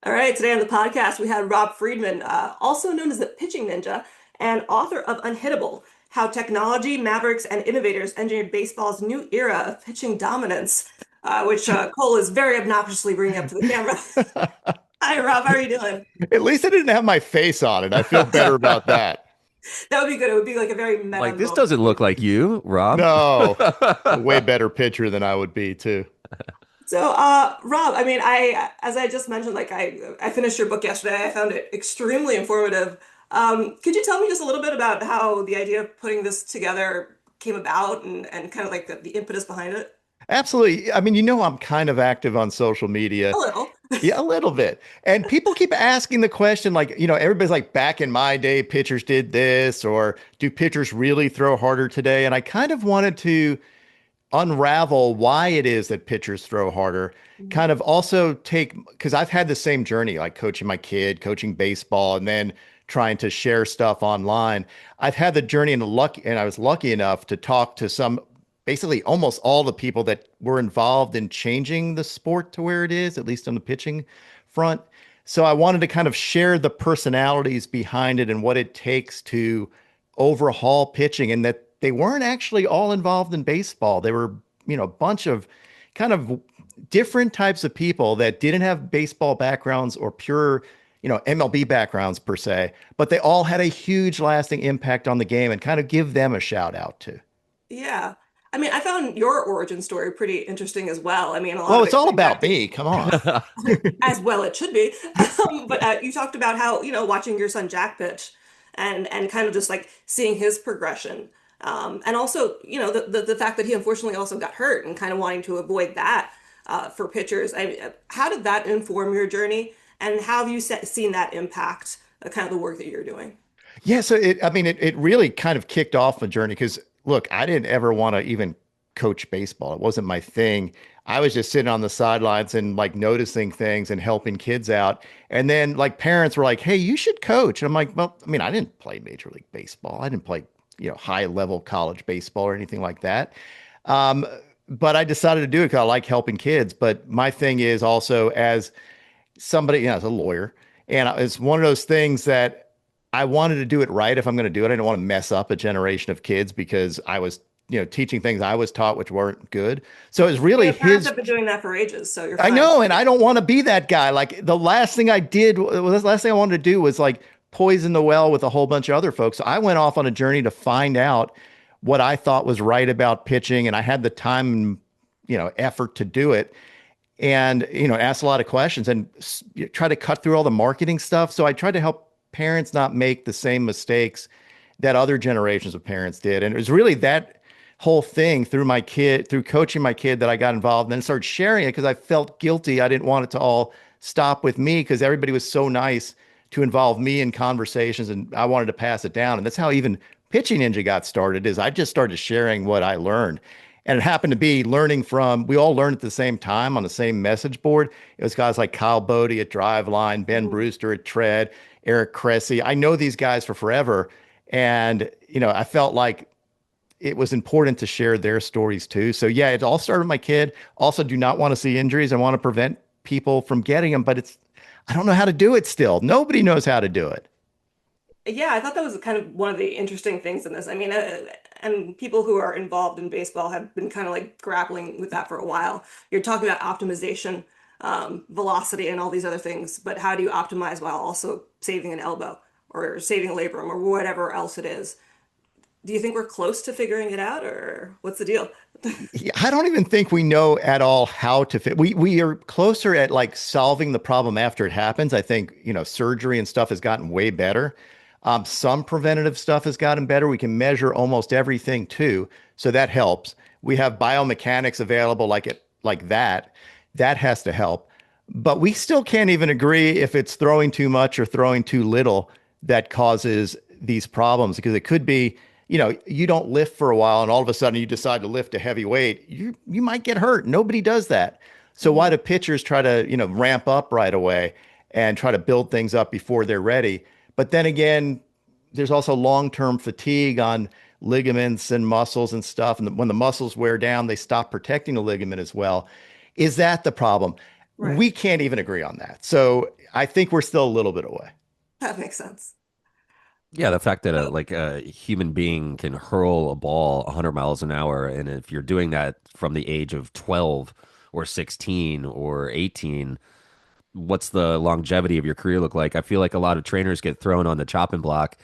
All right, today on the podcast, we had Rob Friedman, also known as the Pitching Ninja, and author of Unhittable: How Technology, Mavericks, and Innovators Engineered Baseball's New Era of Pitching Dominance, which Cole is very obnoxiously bringing up to the camera. Hi, Rob, how are you doing? At least I didn't have my face on it. I feel better about that. That would be good. It would be like a very meta Like, this moment doesn't for you. look like you, Rob. No, a way better pitcher than I would be too. So, Rob, as I just mentioned, I finished your book yesterday. I found it extremely informative. Could you tell me just a little bit about how the idea of putting this together came about and kind of like the impetus behind it? Absolutely. I'm kind of active on social media. A little. Yeah, a little bit. And people keep asking the question, like, everybody's like, back in my day, pitchers did this, or do pitchers really throw harder today? And I kind of wanted to unravel why it is that pitchers throw harder. Kind of also because I've had the same journey, like coaching my kid, coaching baseball, and then trying to share stuff online. I've had the journey and I was lucky enough to talk to basically almost all the people that were involved in changing the sport to where it is, at least on the pitching front. So I wanted to kind of share the personalities behind it and what it takes to overhaul pitching, and that they weren't actually all involved in baseball. They were, a bunch of kind of different types of people that didn't have baseball backgrounds or pure, MLB backgrounds per se, but they all had a huge lasting impact on the game, and kind of give them a shout out too. Yeah. I found your origin story pretty interesting as well. A lot Well, of it's it all came back about to, me. Come on. as well it should be. But you talked about how, watching your son Jack pitch and kind of just like seeing his progression. And also, the fact that he unfortunately also got hurt and kind of wanting to avoid that for pitchers. How did that inform your journey, and how have you seen that impact kind of the work that you're doing? Yeah, so it really kind of kicked off a journey because look, I didn't ever want to even coach baseball. It wasn't my thing. I was just sitting on the sidelines and like noticing things and helping kids out. And then like parents were like, "Hey, you should coach." And I'm like, "Well, I didn't play Major League Baseball. I didn't play, high level college baseball or anything like that." Um, but I decided to do it because I like helping kids. But my thing is also as somebody, as a lawyer, and it's one of those things that I wanted to do it right if I'm going to do it. I didn't want to mess up a generation of kids because I was, teaching things I was taught which weren't good. So it's really Your parents his. have been doing that for ages, so you're I fine. know, and I don't want to be that guy. Like the last thing I did, the last thing I wanted to do was like poison the well with a whole bunch of other folks. So I went off on a journey to find out what I thought was right about pitching, and I had the time and effort to do it, and ask a lot of questions and try to cut through all the marketing stuff. So I tried to help parents not make the same mistakes that other generations of parents did. And it was really that whole thing through coaching my kid, that I got involved and then started sharing it because I felt guilty. I didn't want it to all stop with me because everybody was so nice to involve me in conversations, and I wanted to pass it down. And that's how even Pitching Ninja got started, is I just started sharing what I learned. And it happened to be we all learned at the same time on the same message board. It was guys like Kyle Bodie at Driveline, Ben Mhm. Brewster at Tread, Eric Cressy. I know these guys for forever. And, I felt like it was important to share their stories too. So yeah, it all started with my kid. Also do not want to see injuries. I want to prevent people from getting them, but I don't know how to do it still. Nobody knows how to do it. Yeah, I thought that was kind of one of the interesting things in this. And people who are involved in baseball have been kind of like grappling with that for a while. You're talking about optimization, velocity, and all these other things, but how do you optimize while also saving an elbow or saving a labrum or whatever else it is? Do you think we're close to figuring it out, or what's the deal? Yeah, I don't even think we know at all how to fit. We are closer at like solving the problem after it happens. I think, surgery and stuff has gotten way better. Some preventative stuff has gotten better. We can measure almost everything too, so that helps. We have biomechanics available like that. That has to help. But we still can't even agree if it's throwing too much or throwing too little that causes these problems, because it could be, you don't lift for a while and all of a sudden you decide to lift a heavy weight. You might get hurt. Nobody does that. So why do pitchers try to, ramp up right away and try to build things up before they're ready? But then again, there's also long-term fatigue on ligaments and muscles and stuff. And when the muscles wear down, they stop protecting the ligament as well. Is that the problem? Right. we can't even agree on that. So I think we're still a little bit away. That makes sense. Yeah, the fact that Oh, a human being can hurl a ball 100 miles an hour, and if you're doing that from the age of 12 or 16 or 18, what's the longevity of your career look like? I feel like a lot of trainers get thrown on the chopping block.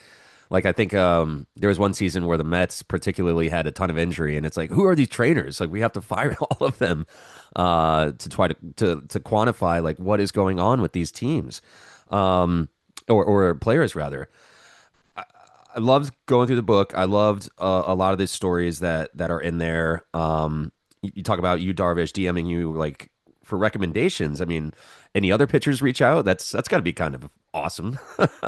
Like I think there was one season where the Mets particularly had a ton of injury, and it's like, who are these trainers? Like we have to fire all of them to try to quantify like what is going on with these teams, or players rather. I loved going through the book. I loved a lot of the stories that are in there. You talk about you Darvish DMing you like for recommendations. I mean, any other pitchers reach out? That's got to be kind of awesome.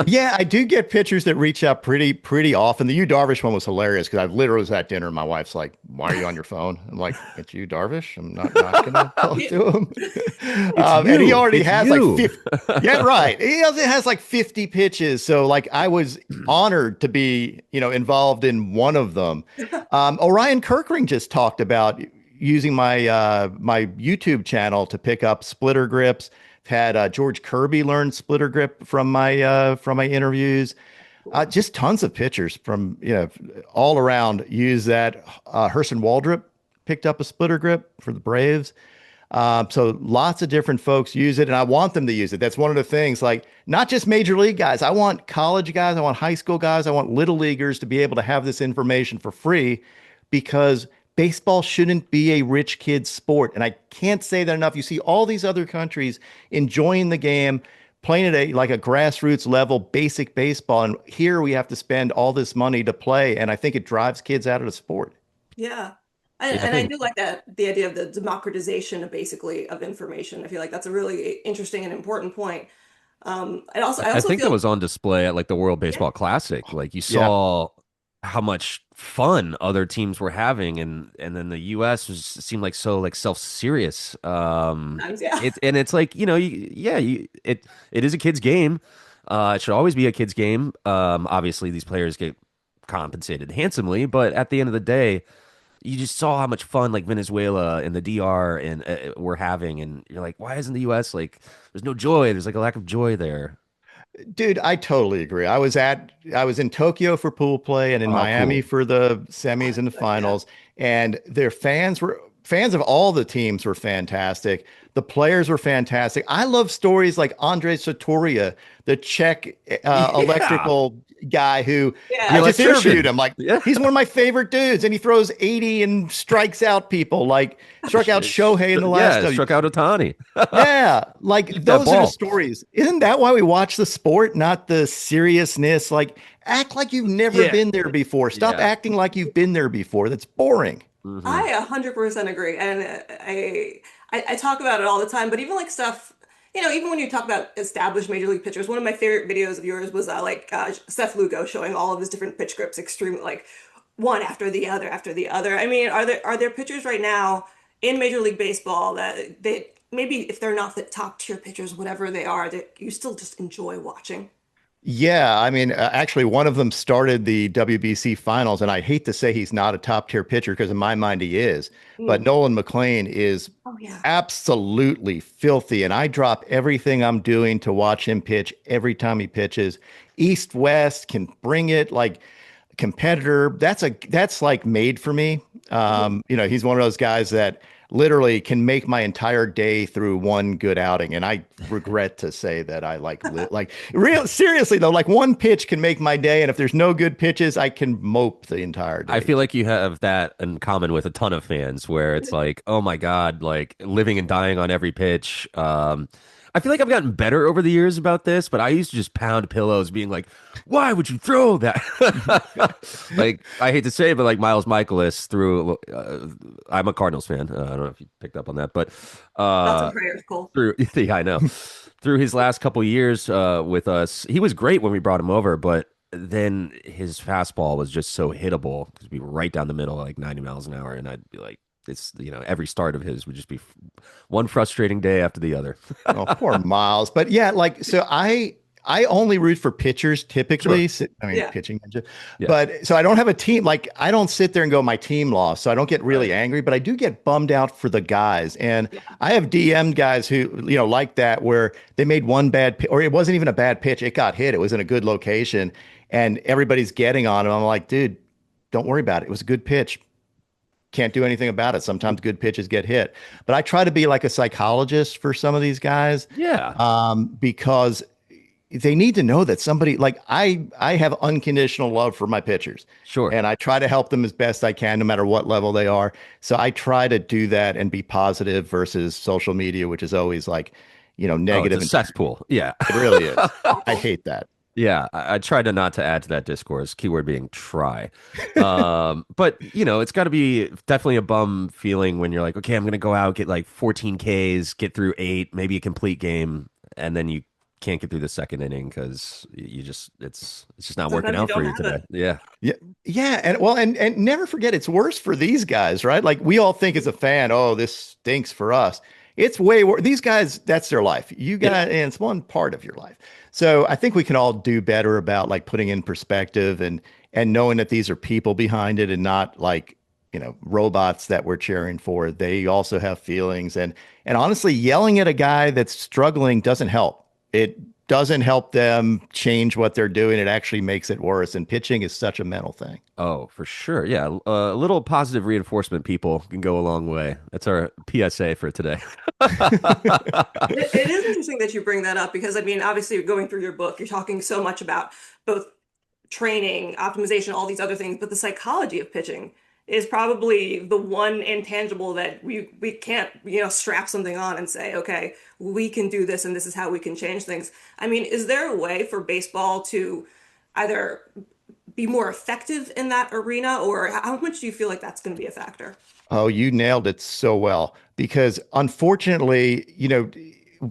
Yeah, I do get pitchers that reach out pretty often. The Yu Darvish one was hilarious because I literally was at dinner and my wife's like, "Why are you on your phone?" I'm like, "It's Yu Darvish. I'm not gonna talk yeah. to him." It's And he you. already It's has like you. 50. Yeah, right. He also has like 50 pitches. So like I was honored to be involved in one of them. Orion Kirkring just talked about using my YouTube channel to pick up splitter grips. Had George Kirby learn splitter grip from my interviews. Cool. Just tons of pitchers from all around use that. Herson Waldrop picked up a splitter grip for the Braves. So lots of different folks use it, and I want them to use it. That's one of the things. Like not just major league guys. I want college guys. I want high school guys. I want little leaguers to be able to have this information for free, because baseball shouldn't be a rich kid's sport. And I can't say that enough. You see all these other countries enjoying the game, playing at a grassroots level, basic baseball. And here we have to spend all this money to play. And I think it drives kids out of the sport. Yeah. Yeah, I And I think do like that the idea of the democratization of basically of information. I feel like that's a really interesting and important point. I I I also think that feel was on display at like the World yeah, Baseball Classic. Like you Yeah. saw how much fun other teams were having, and then the U.S. was seemed like so like self-serious. times, yeah. It's like it is a kid's game. It should always be a kid's game. Obviously these players get compensated handsomely, but at the end of the day, you just saw how much fun like Venezuela and the DR and were having, and you're like, why isn't the U.S. like? There's no joy. There's like a lack of joy there. Dude, I totally agree. I was in Tokyo for pool play and in Oh, Miami cool. for the semis and the But yeah. finals, and their fans of all the teams were fantastic. The players were fantastic. I love stories like Andrei Satoria, the Czech Yeah, electrical guy who the I Yeah. just interviewed electrician. him. Like Yeah. he's one of my favorite dudes, and he throws 80 and strikes out people. Like struck out Shohei in the last. Yeah, struck out Otani. Yeah, like Keep that those are the ball. stories. Isn't that why we watch the sport, not the seriousness? Like, act like you've never Yeah. been there before. Stop Yeah. acting like you've been there before. That's boring. Hmm. I 100% agree. And I talk about it all the time, but even like stuff, even when you talk about established major league pitchers, one of my favorite videos of yours was Seth Lugo showing all of his different pitch grips, extreme like one after the other. I mean, are there pitchers right now in Major League Baseball that they maybe if they're not the top tier pitchers, whatever they are, that you still just enjoy watching? Yeah, I mean, actually, one of them started the WBC finals, and I hate to say he's not a top tier pitcher because in my mind he is, but Mm. Nolan McLean is Oh yeah. absolutely filthy, and I drop everything I'm doing to watch him pitch every time he pitches. East West can bring it like competitor. That's like made for me. He's one of those guys that literally can make my entire day through one good outing. And I regret to say that I like real seriously though, like one pitch can make my day. And if there's no good pitches, I can mope the entire I day. feel like you have that in common with a ton of fans where it's like, oh my God, like living and dying on every pitch. I feel like I've gotten better over the years about this, but I used to just pound pillows being like, why would you throw that? Like, I hate to say it, but like Miles Michaelis threw, I'm a Cardinals fan. I don't know if you picked up on that, but Thoughts and uh, prayers, Cole. through, yeah, I know. Through his last couple years with us, he was great when we brought him over, but then his fastball was just so hittable because we were right down the middle, like 90 miles an hour, and I'd be like, every start of his would just be one frustrating day after the other. Oh, poor Miles. But yeah, like so I only root for pitchers Sure. typically. I mean, Yeah. pitching ninja. Yeah. But so I don't have a team. Like I don't sit there and go, my team lost. So I don't get Right. really angry, but I do get bummed out for the guys. And Yeah. I have DM guys who, like that, where they made one or it wasn't even a bad pitch. It got hit. It was in a good location and everybody's getting on it. I'm like, dude, don't worry about it. It was a good pitch. Can't do anything about it. Sometimes good pitches get hit. But I try to be like a psychologist for some of these guys, Yeah. because they need to know that somebody like I have unconditional love for my pitchers, Sure. and I try to help them as best I can, no matter what level they are. So I try to do that and be positive versus social media, which is always like, Oh, it's a negative and cesspool. Yeah. it really is. I Awful. hate that. Yeah, I tried to not to add to that discourse, keyword being try. But it's got to be definitely a bum feeling when you're like, okay, I'm gonna go out, get like 14 Ks, get through eight, maybe a complete game, and then you can't get through the second inning because you just it's just not working Sometimes you out for don't you have it. today. Yeah, Yeah. Yeah. And well, and never forget it's worse for these guys, right? Like we all think as a fan, oh, this stinks for us. It's way worse. These guys, that's their life. You yeah. got, and it's one part of your life. So I think we can all do better about like putting in perspective and knowing that these are people behind it and not like, robots that we're cheering for. They also have feelings. And honestly, yelling at a guy that's struggling doesn't help. It doesn't help them change what they're doing. It actually makes it worse. And pitching is such a mental thing. Oh, for sure. Yeah, a little positive reinforcement, people, can go a long way. That's our PSA for today. It is interesting that you bring that up because I mean, obviously, going through your book, you're talking so much about both training, optimization, all these other things, but the psychology of pitching is probably the one intangible that we can't, strap something on and say, okay, we can do this and this is how we can change things. I mean, is there a way for baseball to either be more effective in that arena, or how much do you feel like that's going to be a factor? Oh, you nailed it so well. Because unfortunately,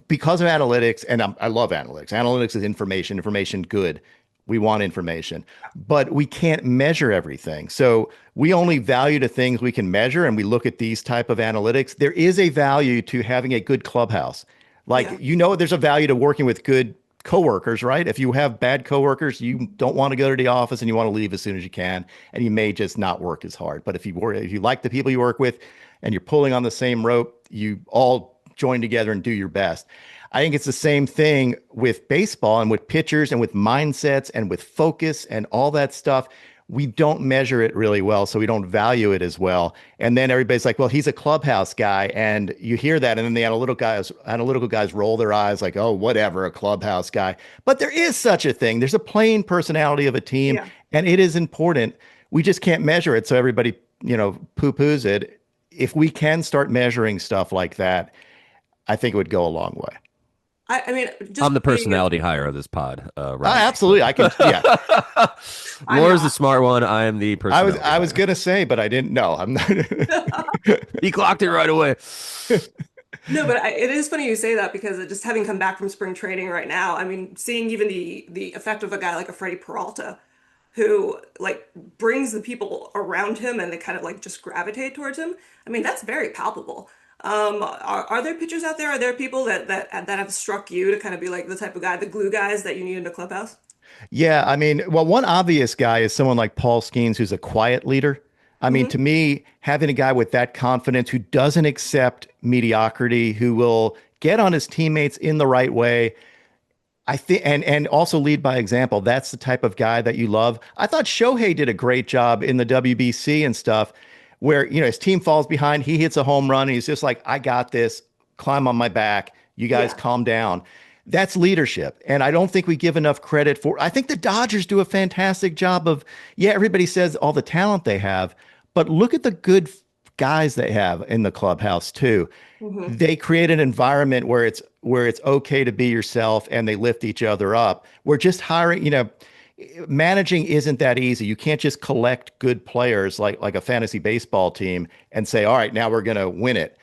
because of analytics, and I love analytics. Analytics is information, information good. We want information, but we can't measure everything. So we only value the things we can measure, and we look at these type of analytics. There is a value to having a good clubhouse. Like, Yeah, there's a value to working with good coworkers, right? If you have bad coworkers, you don't want to go to the office and you want to leave as soon as you can, and you may just not work as hard. But if you like the people you work with and you're pulling on the same rope, you all join together and do your best. I think it's the same thing with baseball and with pitchers and with mindsets and with focus and all that stuff. We don't measure it really well, so we don't value it as well. And then everybody's like, "Well, he's a clubhouse guy," and you hear that, and then the analytical guys roll their eyes like, "Oh, whatever, a clubhouse guy." But there is such a thing. There's a playing personality of a team, yeah. and it is important. We just can't measure it, so everybody, poo-poos it. If we can start measuring stuff like that, I think it would go a long way. I mean, I'm just the being personality hire of this pod, Ryan. Absolutely, I can. Yeah, I'm Laura's the not. smart one. I am the I was personality I was hire. gonna say, but I didn't know. I'm not. He clocked it right away. No, but it is funny you say that because just having come back from spring training right now, I mean, seeing even the effect of a guy like a Freddie Peralta, who like brings the people around him and they kind of like just gravitate towards him. I mean, that's very palpable. Are there pitchers out there? Are there people that have struck you to kind of be like the type of guy, the glue guys that you need in the clubhouse? Yeah, I mean, well, one obvious guy is someone like Paul Skeens, who's a quiet leader. I mean, Hmm. to me, having a guy with that confidence who doesn't accept mediocrity, who will get on his teammates in the right way, I think, and also lead by example. That's the type of guy that you love. I thought Shohei did a great job in the WBC and stuff, where his team falls behind, he hits a home run, and he's just like, "I got this. Climb on my back. You guys Yeah. calm down." That's leadership, and I don't think we give enough credit for. I think the Dodgers do a fantastic job of. Yeah, everybody says all the talent they have, but look at the good guys they have in the clubhouse too. Hmm. They create an environment where it's okay to be yourself and they lift each other up. We're just hiring, managing isn't that easy. You can't just collect good players like a fantasy baseball team and say, "All right, now we're going to win it."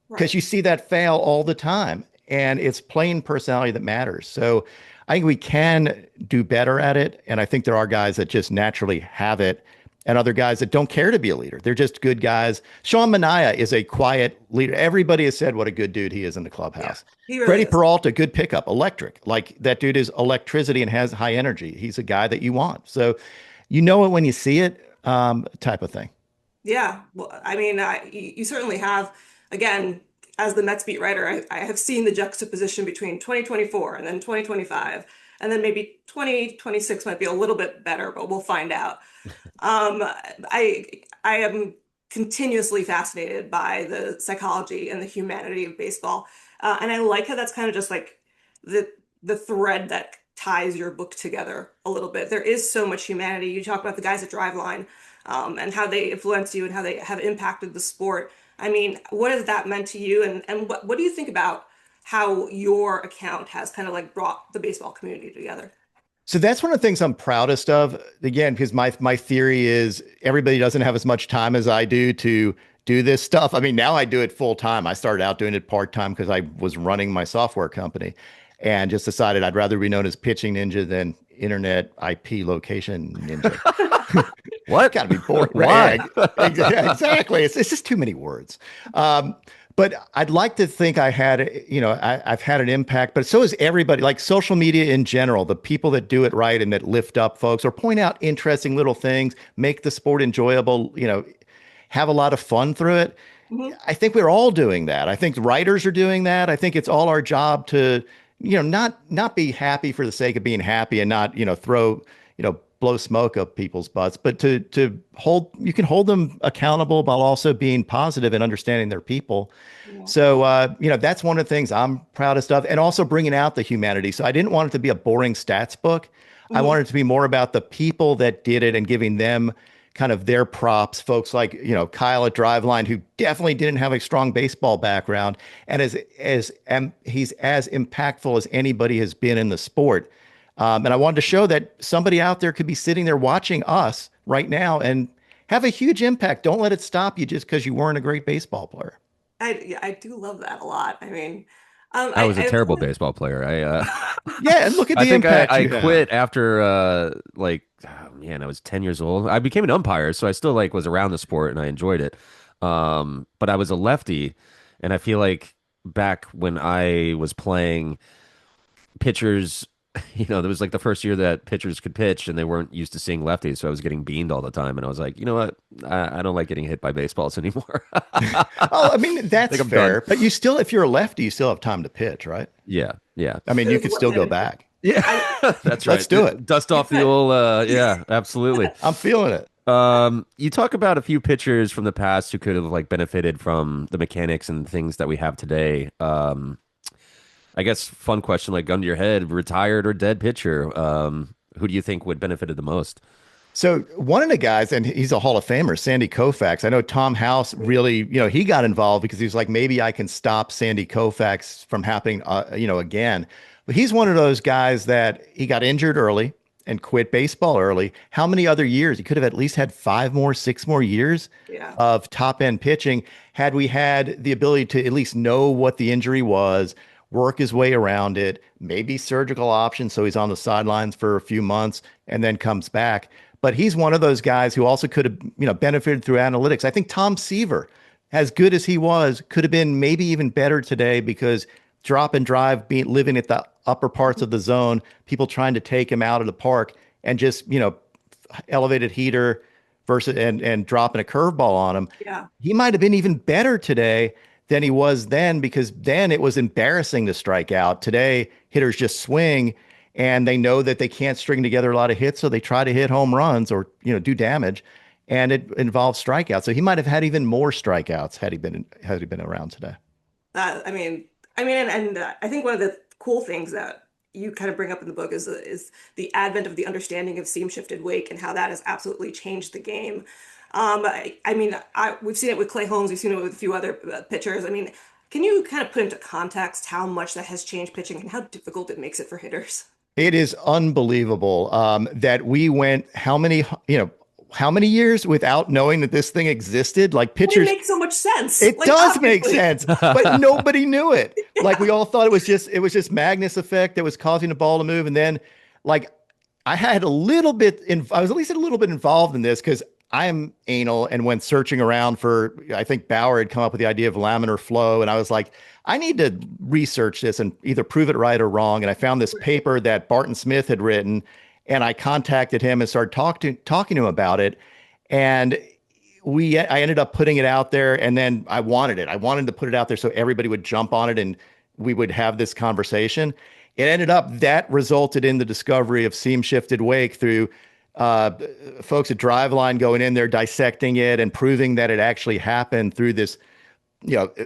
Because Right. you see that fail all the time. And it's plain personality that matters. So I think we can do better at it. And I think there are guys that just naturally have it. and other guys that don't care to be a leader. They're just good guys. Sean Manaea is a quiet leader. Everybody has said what a good dude he is in the Yeah, clubhouse. he really Freddie is. Peralta, good pickup, electric. Like that dude is electricity and has high energy. He's a guy that you want. So you know it when you see it, type of thing. Yeah, well, I mean, you certainly have, again, as the Mets beat writer, I have seen the juxtaposition between 2024 and then 2025, and then maybe 2026 might be a little bit better, but we'll find out. I am continuously fascinated by the psychology and the humanity of baseball, and I like how that's kind of just like the the thread that ties your book together a little bit. There is so much humanity. You talk about the guys at Driveline, and how they influence you and how they have impacted the sport. I mean, what has that meant to you, and what do you think about how your account has kind of like brought the baseball community together? So that's one of the things I'm proudest of. Again, because my theory is everybody doesn't have as much time as I do to do this stuff. I mean, now I do it full time. I started out doing it part time because I was running my software company and just decided I'd rather be known as pitching ninja than internet IP location ninja. What? Got to be boring. Why? Right? Yeah, exactly. It's just too many words. But I'd like to think I had, I've had an impact, but so is everybody, like social media in general, the people that do it right and that lift up folks or point out interesting little things, make the sport enjoyable, have a lot of fun through it. Mhm. I think we're all doing that. I think writers are doing that. I think it's all our job to, not be happy for the sake of being happy and not, throw, blow smoke up people's butts, but to hold, you can hold them accountable while also being positive and understanding their people. Yeah. So, that's one of the things I'm proudest of, and also bringing out the humanity. So I didn't want it to be a boring stats book. I Mhm. wanted it to be more about the people that did it and giving them kind of their props. Folks like, Kyle at Driveline, who definitely didn't have a strong baseball background, and he's as impactful as anybody has been in the sport. And I wanted to show that somebody out there could be sitting there watching us right now and have a huge impact. Don't let it stop you just because you weren't a great baseball player. Yeah, I do love that a lot. I mean, I was a I terrible baseball player. Yeah, and look at I the think impact I you have. quit after oh, man, I was 10 years old. I became an umpire, so I still like was around the sport and I enjoyed it. But I was a lefty, and I feel like back when I was playing, pitchers, there was like the first year that pitchers could pitch and they weren't used to seeing lefties, so I was getting beaned all the time, and I was like, you know what? I don't like getting hit by baseballs anymore. Oh, I I mean, that's think I'm done. fair, but you still, if you're a lefty, you still have time to pitch, right? Yeah, yeah. I mean, you there's could still go limited. back. Yeah, I that's Let's right. do it. Dust You off the could. old, yeah, absolutely. I'm feeling it. You talk about a few pitchers from the past who could have like benefited from the mechanics and things that we have today. I guess fun question, like gun to your head, retired or dead pitcher. Who do you think would benefited the most? So one of the guys, and he's a Hall of Famer, Sandy Koufax. I know Tom House really, he got involved because he was like, maybe I can stop Sandy Koufax from happening, again. But he's one of those guys that he got injured early and quit baseball early. How many other years? He could have at least had 5 more, 6 more years Yeah. of top end pitching had we had the ability to at least know what the injury was, work his way around it, maybe surgical options. So he's on the sidelines for a few months and then comes back. But he's one of those guys who also could have, benefited through analytics. I think Tom Seaver, as good as he was, could have been maybe even better today because drop and drive, being living at the upper parts of the zone, people trying to take him out of the park and just, elevated heater versus and dropping a curveball on him. Yeah. He might have been even better today than he was then because then it was embarrassing to strike out. Today, hitters just swing and they know that they can't string together a lot of hits, so they try to hit home runs or do damage, and it involves strikeouts. So he might have had even more strikeouts had he been around today. I mean, and I think one of the cool things that you kind of bring up in the book is the advent of the understanding of seam shifted wake and how that has absolutely changed the game. I mean, we've seen it with Clay Holmes, we've seen it with a few other pitchers. I mean, can you kind of put into context how much that has changed pitching and how difficult it makes it for hitters? It is unbelievable that we went how many years without knowing that this thing existed? Like Well, it pitchers, makes so much sense. it Like, does make obviously. sense, but nobody knew it. Like we all thought it was just Magnus effect that was causing the ball to move, and then like I had a little bit in, I was at least a little bit involved in this because I'm anal and went searching around for, I think Bauer had come up with the idea of laminar flow. And I was like, I need to research this and either prove it right or wrong. And I found this paper that Barton Smith had written, and I contacted him and started talking to him about it. And I ended up putting it out there, and then I wanted it. I wanted to put it out there so everybody would jump on it and we would have this conversation. It ended up that resulted in the discovery of seam shifted wake through uh, folks at Driveline going in there, dissecting it and proving that it actually happened through this,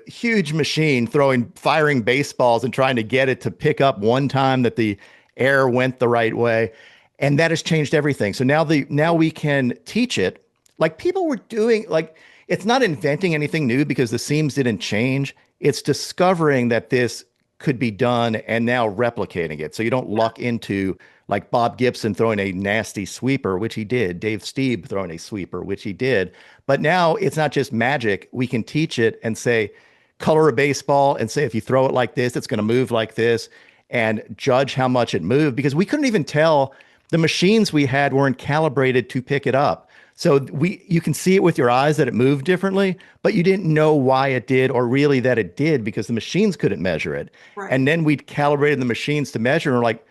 huge machine firing baseballs and trying to get it to pick up one time that the air went the right way. And that has changed everything. So now we can teach it like people were doing, like it's not inventing anything new because the seams didn't change. It's discovering that this could be done and now replicating it. So you don't luck into like Bob Gibson throwing a nasty sweeper, which he did, Dave Stieb throwing a sweeper, which he did. But now it's not just magic. We can teach it and say, color a baseball and say, if you throw it like this, it's going to move like this, and judge how much it moved, because we couldn't even tell. The machines we had weren't calibrated to pick it up. So you can see it with your eyes that it moved differently, but you didn't know why it did or really that it did because the machines couldn't measure it. Right. And then we calibrated the machines to measure, and we're like,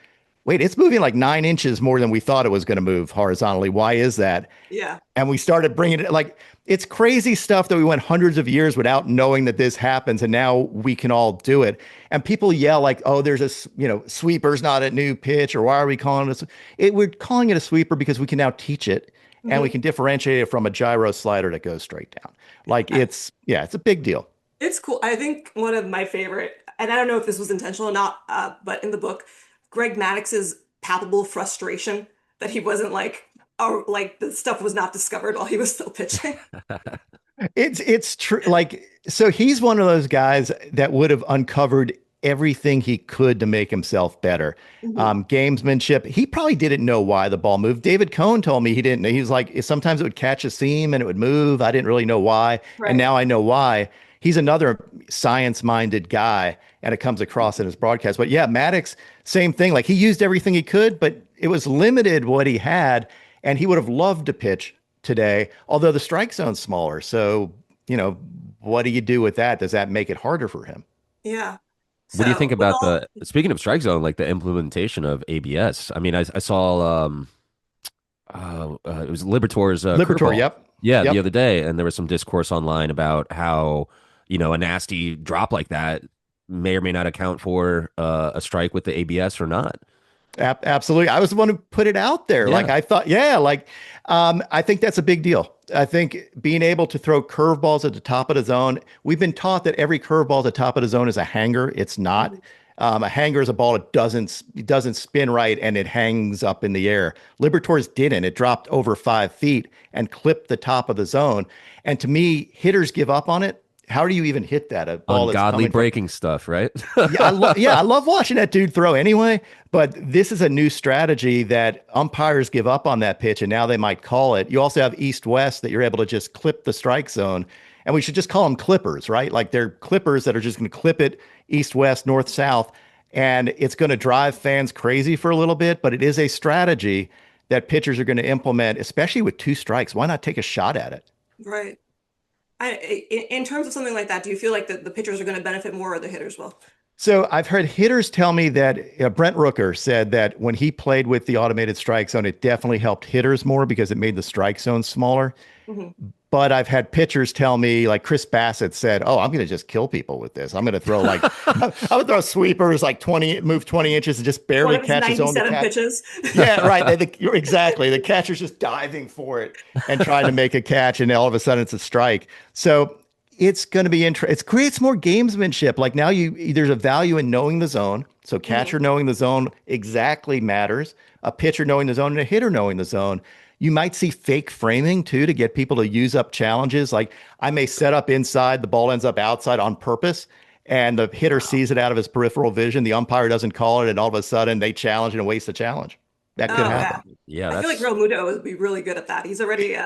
wait, it's moving like 9 inches more than we thought it was going to move horizontally. Why is that? Yeah. And we started bringing it, like, it's crazy stuff that we went hundreds of years without knowing that this happens. And now we can all do it. And people yell like, oh, there's sweeper's not a new pitch, or why are we calling it? We're calling it a sweeper because we can now teach it, and we can differentiate it from a gyro slider that goes straight down. Like it's a big deal. It's cool. I think one of my favorite, and I don't know if this was intentional or not, but in the book, Greg Maddox's palpable frustration that he wasn't like, or like the stuff was not discovered while he was still pitching. It's true. Like, so he's one of those guys that would have uncovered everything he could to make himself better. Mhm. Gamesmanship. He probably didn't know why the ball moved. David Cohn told me he didn't. He was like, sometimes it would catch a seam and it would move. I didn't really know why. And Right. now I know why. He's another science-minded guy, and it comes across in his broadcast. But yeah, Maddox, same thing. Like he used everything he could, but it was limited what he had, and he would have loved to pitch today, although the strike zone's smaller. So, what do you do with that? Does that make it harder for him? Yeah. What do you think So with about all, speaking of strike zone, like the implementation of ABS? I mean, I saw it was Libertor's Libertor, curveball, yep. yeah, the Yep. other day, and there was some discourse online about how, a nasty drop like that may or may not account for a strike with the ABS or not. Absolutely. I was the one who put it out there. Like Yeah. I thought, yeah, I think that's a big deal. I think being able to throw curveballs at the top of the zone, we've been taught that every curveball at the top of the zone is a hanger. It's not. A hanger is a ball that doesn't spin right and it hangs up in the air. Libertors didn't. It dropped over 5 feet and clipped the top of the zone. And to me, hitters give up on it. How do you even hit that? A ball that's Ungodly coming from breaking stuff, right? I love watching that dude throw anyway, but this is a new strategy that umpires give up on that pitch and now they might call it. You also have east-west that you're able to just clip the strike zone, and we should just call them clippers, right? Like they're clippers that are just going to clip it east-west, north-south, and it's going to drive fans crazy for a little bit, but it is a strategy that pitchers are going to implement, especially with two strikes. Why not take a shot at it? right. In terms of something like that, do you feel like the pitchers are going to benefit more or the hitters will? So I've heard hitters tell me that Brent Rooker said that when he played with the automated strike zone, it definitely helped hitters more because it made the strike zone smaller. Mhm. But I've had pitchers tell me, like Chris Bassett said, "Oh, I'm going to just kill people with this. I'm going to throw like I would throw sweepers like 20 inches and just One barely of his catch his own." 97 pitches. Yeah, right. Exactly. The catcher's just diving for it and trying to make a catch, and all of a sudden it's a strike. So it's going to be interesting. It creates more gamesmanship. Like now, there's a value in knowing the zone. So catcher knowing the zone exactly matters. A pitcher knowing the zone and a hitter knowing the zone. You might see fake framing too to get people to use up challenges. Like I may set up inside, the ball ends up outside on purpose, and the hitter sees it out of his peripheral vision. The umpire doesn't call it, and all of a sudden they challenge and waste the challenge. That could Oh yeah. happen. Yeah, I feel like that's Real Muto would be really good at that. He's already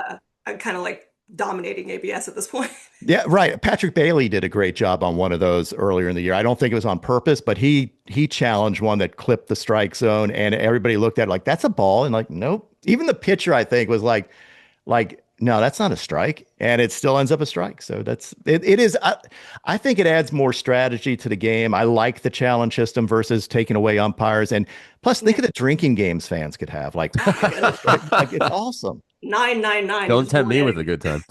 kind of like dominating ABS at this point. Yeah, right. Patrick Bailey did a great job on one of those earlier in the year. I don't think it was on purpose, but he challenged one that clipped the strike zone, and everybody looked at it like that's a ball, and like nope. Even the pitcher, I think, was like no, that's not a strike, and it still ends up a strike. So that's it. It is. I think it adds more strategy to the game. I like the challenge system versus taking away umpires, and plus, think Yeah. of the drinking games fans could have. Like, Oh my goodness. like it's awesome. 999 Don't is tempt me with winning. a good time.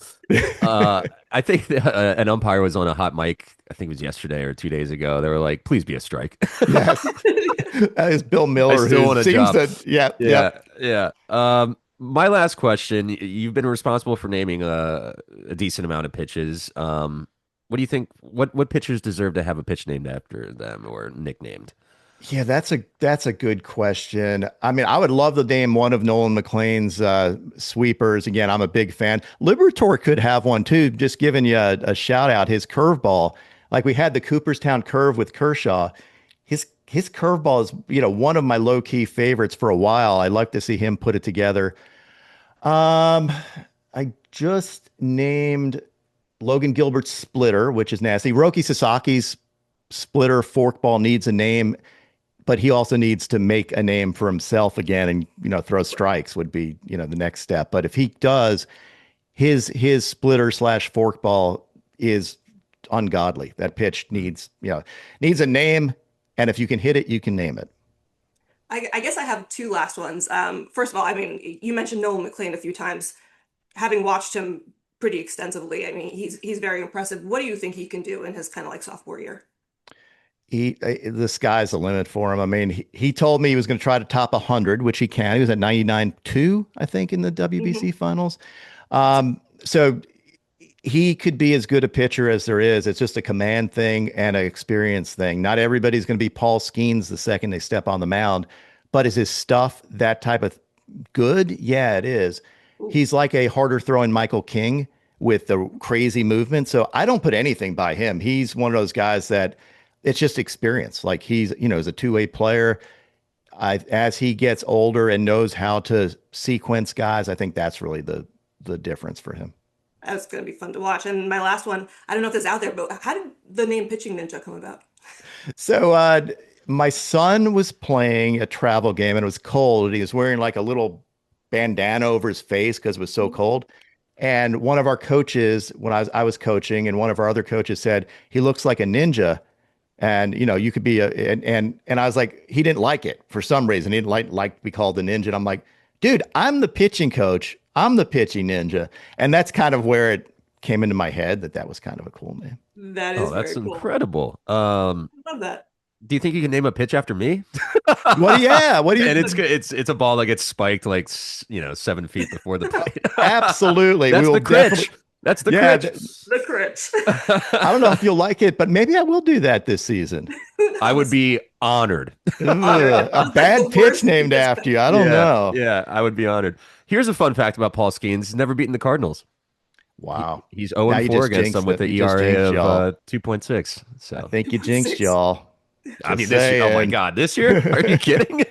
I think an umpire was on a hot mic. I think it was yesterday or 2 days ago. They were like, "Please be a strike." Yes, that is Bill I Miller, still who want a seems job. to. Yeah, Yeah, yep. yeah. My last question. You've been responsible for naming a decent amount of pitches. What do you think? What pitchers deserve to have a pitch named after them or nicknamed? Yeah, that's a good question. I mean, I would love to name one of Nolan McLean's sweepers. Again, I'm a big fan. Libertor could have one too. Just giving you a shout out. His curveball, like we had the Cooperstown curve with Kershaw. His curveball is one of my low key favorites for a while. I'd like to see him put it together. Um, I just named Logan Gilbert's splitter, which is nasty. Roki Sasaki's splitter forkball needs a name, but he also needs to make a name for himself again, and throw strikes would be the next step. But if he does, his splitter slash forkball is ungodly. That pitch needs a name, and if you can hit it, you can name it. I guess I have two last ones. First of all, I mean, you mentioned Nolan McLean a few times. Having watched him pretty extensively, I mean, he's very impressive. What do you think he can do in his kind of like sophomore year? The sky's the limit for him. I mean, he told me he was going to try to top 100, which he can. He was at 99.2, I think, in the WBC Hmm. finals. So he could be as good a pitcher as there is. It's just a command thing and an experience thing. Not everybody's going to be Paul Skeens the second they step on the mound, but is his stuff that type of good? Yeah, it is. Ooh, He's like a harder throwing Michael King with the crazy movement. So I don't put anything by him. He's one of those guys that it's just experience. Like as a two-way player. As he gets older and knows how to sequence guys, I think that's really the difference for him. that's going to be fun to watch. And my last one, I don't know if this is out there, but how did the name Pitching Ninja come about? So my son was playing a travel game and it was cold. He was wearing like a little bandana over his face because it was so cold. And one of our coaches, when I was coaching, and one of our other coaches said he looks like a ninja. And you could be and I was like, he didn't like it for some reason. He didn't like to be called the ninja. And I'm like, dude, I'm the pitching coach. I'm the pitching ninja. And that's kind of where it came into my head that was kind of a cool name. That Oh, is that's very cool. incredible. Love that. Do you think you can name a pitch after me? What? Yeah. What do And you? it's a ball that gets spiked like 7 feet before the plate. Absolutely. We That's will the critch. definitely. That's the Yeah. critch. The crit. I don't know if you'll like it, but maybe I will do that this season. I That would was be honored. honored. A That's like the bad pitch worst thing named to after say. you. I don't Yeah, know. yeah, I would be honored. Here's a fun fact about Paul Skeens. He's never beaten the Cardinals. Wow. He's 0 Now and you 4 just against them jinxed with it. the You just ERA jinxed of y'all. 2.6. I So, think you jinxed Six. y'all. I Just mean, this year, oh my saying. God, this year? Are you kidding?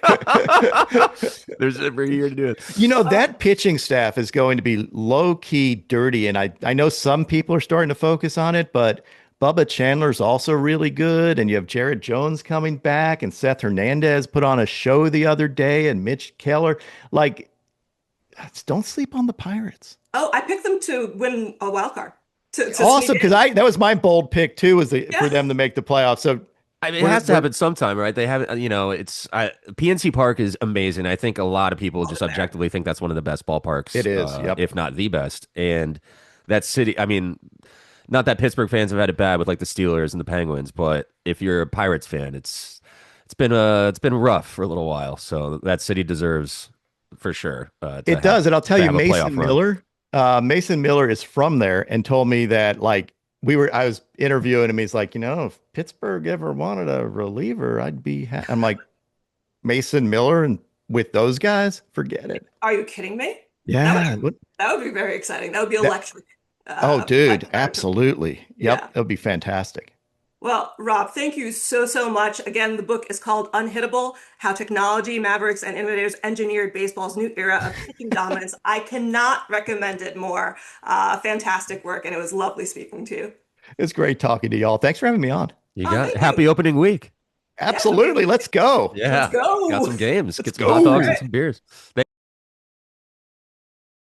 There's every year to do it. That pitching staff is going to be low key dirty. And I know some people are starting to focus on it, but Bubba Chandler's also really good. And you have Jared Jones coming back, and Seth Hernandez put on a show the other day, and Mitch Keller. Like, don't sleep on the Pirates. Oh, I picked them to win a wild card to sneak Awesome, because in. I that was my bold pick too, was for Yeah. them to make the playoffs. So I mean, it we're has to we're happen sometime, right? They haven't, PNC Park is amazing. I think a lot of people Love just it there. objectively think that's one of the best it ballparks, is. Yep. if not the best. And that city, I mean, not that Pittsburgh fans have had it bad with like the Steelers and the Penguins, but if you're a Pirates fan, it's been rough for a little while. So that city deserves for sure It does, and I'll tell to you, have a playoff run. Mason Miller is from there, and told me that like I was interviewing him. He's like, if Pittsburgh ever wanted a reliever, I'd be. I'm like, Mason Miller, and with those guys, forget it. Are you kidding me? That would Yeah. that would be very exciting. That would be That, electric. oh, By dude, comparison. absolutely. Yep, Yeah. that would be fantastic. Well, Rob, thank you so, so much. Again, the book is called Unhittable: How Technology, Mavericks, and Innovators Engineered Baseball's New Era of Pitching Dominance. I cannot recommend it more. Fantastic work, and it was lovely speaking to you. It's great talking to y'all. Thanks for having me on. You Oh, got thank you. happy opening week. Yeah, Absolutely. Let's go. let's Yeah, got go. some games, Let's get some hot All dogs go. and right. some beers.